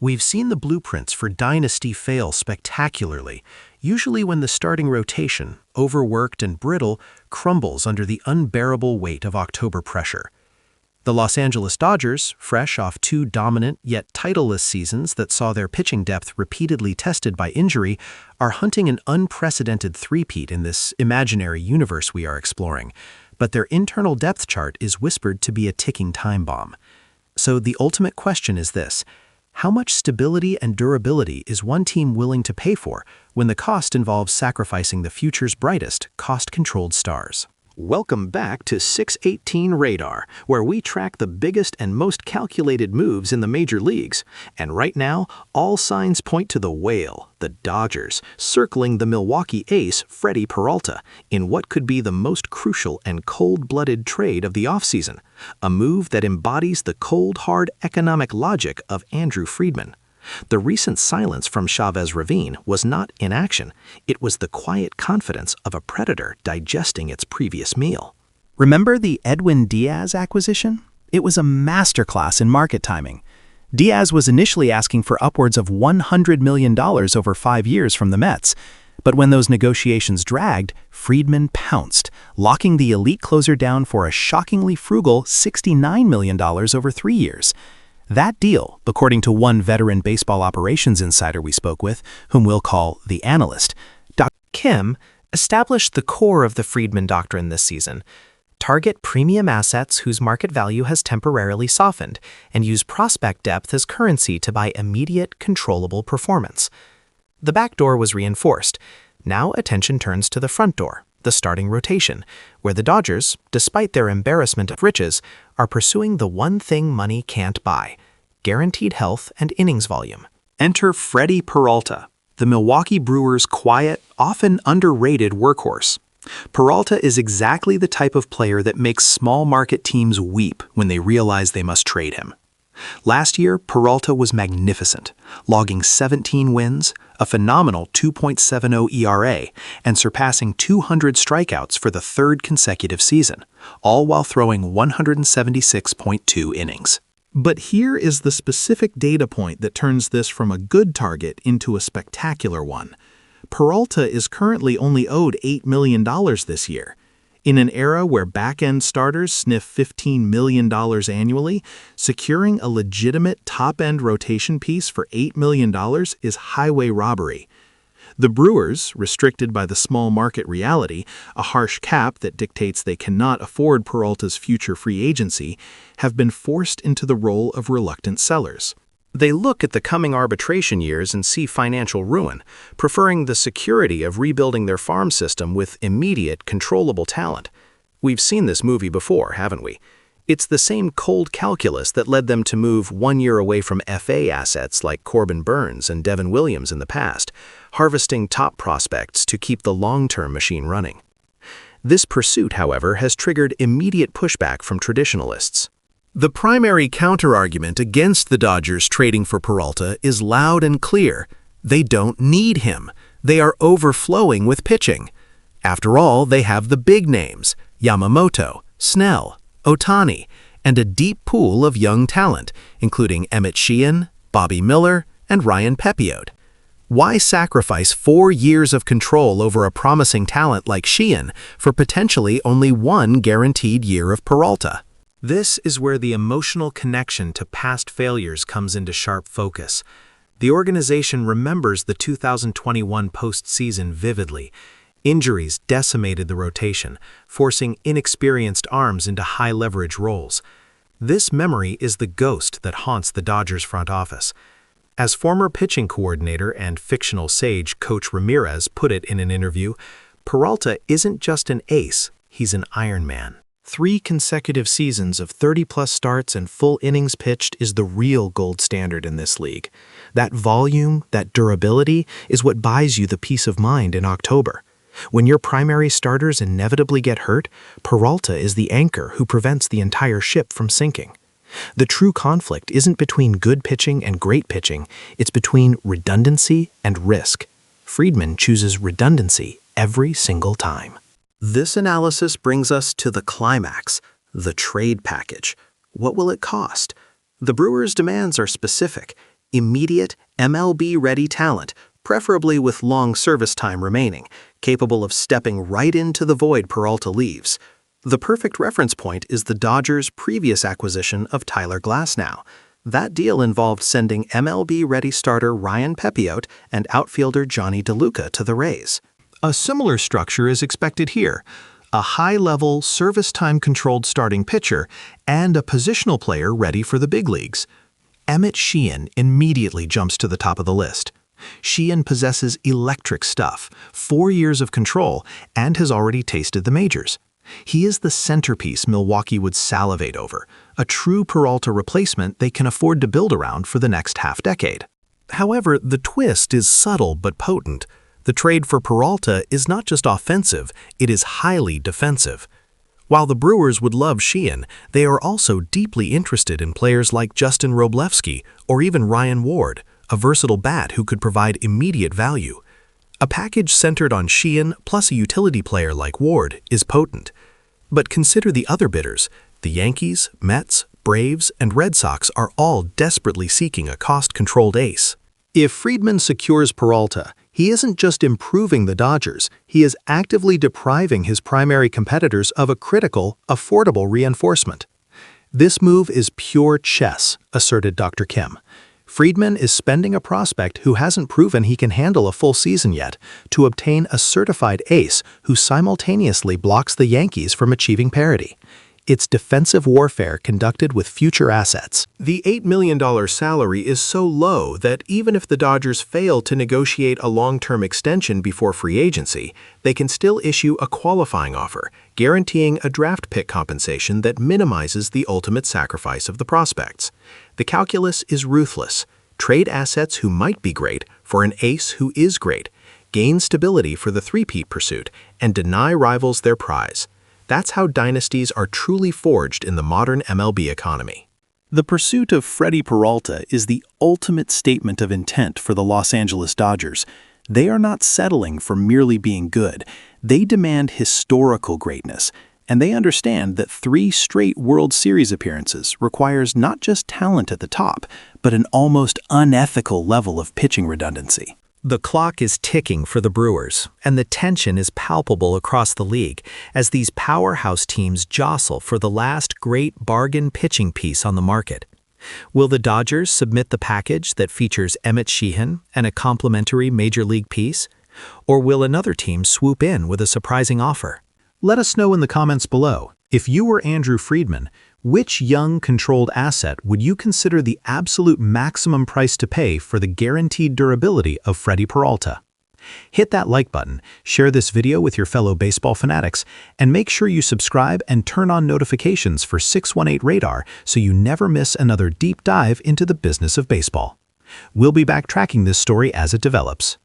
We've seen the blueprints for dynasty fail spectacularly, usually when the starting rotation, overworked and brittle, crumbles under the unbearable weight of October pressure. The Los Angeles Dodgers, fresh off two dominant yet titleless seasons that saw their pitching depth repeatedly tested by injury, are hunting an unprecedented three-peat in this imaginary universe we are exploring. But their internal depth chart is whispered to be a ticking time bomb. So the ultimate question is this: how much stability and durability is one team willing to pay for when the cost involves sacrificing the future's brightest, cost-controlled stars? Welcome back to 618 Radar, where we track the biggest and most calculated moves in the major leagues. And right now, all signs point to the whale, the Dodgers, circling the Milwaukee ace, Freddie Peralta, in what could be the most crucial and cold-blooded trade of the offseason, a move that embodies the cold, hard economic logic of Andrew Friedman. The recent silence from Chavez Ravine was not inaction. It was the quiet confidence of a predator digesting its previous meal. Remember the Edwin Diaz acquisition? It was a masterclass in market timing. Diaz was initially asking for upwards of $100 million over 5 years from the Mets. But when those negotiations dragged, Friedman pounced, locking the elite closer down for a shockingly frugal $69 million over 3 years. That deal, according to one veteran baseball operations insider we spoke with, whom we'll call the analyst, Dr. Kim, established the core of the Friedman doctrine this season. Target premium assets whose market value has temporarily softened, and use prospect depth as currency to buy immediate, controllable performance. The back door was reinforced. Now attention turns to the front door, the starting rotation, where the Dodgers, despite their embarrassment of riches, are pursuing the one thing money can't buy: guaranteed health and innings volume. Enter Freddie Peralta, the Milwaukee Brewers' quiet, often underrated workhorse. Peralta is exactly the type of player that makes small market teams weep when they realize they must trade him. Last year, Peralta was magnificent, logging 17 wins, a phenomenal 2.70 ERA, and surpassing 200 strikeouts for the third consecutive season, all while throwing 176.2 innings. But here is the specific data point that turns this from a good target into a spectacular one. Peralta is currently only owed $8 million this year. In an era where back-end starters sniff $15 million annually, securing a legitimate top-end rotation piece for $8 million is highway robbery. The Brewers, restricted by the small market reality, a harsh cap that dictates they cannot afford Peralta's future free agency, have been forced into the role of reluctant sellers. They look at the coming arbitration years and see financial ruin, preferring the security of rebuilding their farm system with immediate, controllable talent. We've seen this movie before, haven't we? It's the same cold calculus that led them to move 1 year away from FA assets like Corbin Burns and Devin Williams in the past, harvesting top prospects to keep the long-term machine running. This pursuit, however, has triggered immediate pushback from traditionalists. The primary counterargument against the Dodgers trading for Peralta is loud and clear. They don't need him. They are overflowing with pitching. After all, they have the big names: Yamamoto, Snell, Ohtani, and a deep pool of young talent, including Emmett Sheehan, Bobby Miller, and Ryan Pepiot. Why sacrifice 4 years of control over a promising talent like Sheehan for potentially only one guaranteed year of Peralta? This is where the emotional connection to past failures comes into sharp focus. The organization remembers the 2021 postseason vividly. Injuries decimated the rotation, forcing inexperienced arms into high-leverage roles. This memory is the ghost that haunts the Dodgers front office. As former pitching coordinator and fictional sage Coach Ramirez put it in an interview, Peralta isn't just an ace, he's an Iron Man. 3 consecutive seasons of 30-plus starts and full innings pitched is the real gold standard in this league. That volume, that durability, is what buys you the peace of mind in October. When your primary starters inevitably get hurt, Peralta is the anchor who prevents the entire ship from sinking. The true conflict isn't between good pitching and great pitching, it's between redundancy and risk. Friedman chooses redundancy every single time. This analysis brings us to the climax, the trade package. What will it cost? The Brewers' demands are specific: immediate, MLB-ready talent, preferably with long service time remaining, capable of stepping right into the void Peralta leaves. The perfect reference point is the Dodgers' previous acquisition of Tyler Glasnow. That deal involved sending MLB-ready starter Ryan Pepiot and outfielder Johnny DeLuca to the Rays. A similar structure is expected here: a high-level, service-time-controlled starting pitcher and a positional player ready for the big leagues. Emmett Sheehan immediately jumps to the top of the list. Sheehan possesses electric stuff, 4 years of control, and has already tasted the majors. He is the centerpiece Milwaukee would salivate over, a true Peralta replacement they can afford to build around for the next half-decade. However, the twist is subtle but potent. The trade for Peralta is not just offensive, it is highly defensive. While the Brewers would love Sheehan, they are also deeply interested in players like Justin Wroblewski or even Ryan Ward, a versatile bat who could provide immediate value. A package centered on Sheehan plus a utility player like Ward is potent. But consider the other bidders. The Yankees, Mets, Braves, and Red Sox are all desperately seeking a cost-controlled ace. If Friedman secures Peralta, he isn't just improving the Dodgers, he is actively depriving his primary competitors of a critical, affordable reinforcement. This move is pure chess, asserted Dr. Kim. Friedman is spending a prospect who hasn't proven he can handle a full season yet to obtain a certified ace who simultaneously blocks the Yankees from achieving parity. It's defensive warfare conducted with future assets. The $8 million salary is so low that even if the Dodgers fail to negotiate a long-term extension before free agency, they can still issue a qualifying offer, guaranteeing a draft pick compensation that minimizes the ultimate sacrifice of the prospects. The calculus is ruthless. Trade assets who might be great for an ace who is great, gain stability for the three-peat pursuit, and deny rivals their prize. That's how dynasties are truly forged in the modern MLB economy. The pursuit of Freddie Peralta is the ultimate statement of intent for the Los Angeles Dodgers. They are not settling for merely being good. They demand historical greatness, and they understand that 3 straight World Series appearances requires not just talent at the top, but an almost unethical level of pitching redundancy. The clock is ticking for the Brewers, and the tension is palpable across the league as these powerhouse teams jostle for the last great bargain pitching piece on the market. Will the Dodgers submit the package that features Emmett Sheehan and a complimentary major league piece? Or will another team swoop in with a surprising offer? Let us know in the comments below. If you were Andrew Friedman, which young, controlled asset would you consider the absolute maximum price to pay for the guaranteed durability of Freddie Peralta? Hit that like button, share this video with your fellow baseball fanatics, and make sure you subscribe and turn on notifications for 618 Radar so you never miss another deep dive into the business of baseball. We'll be back tracking this story as it develops.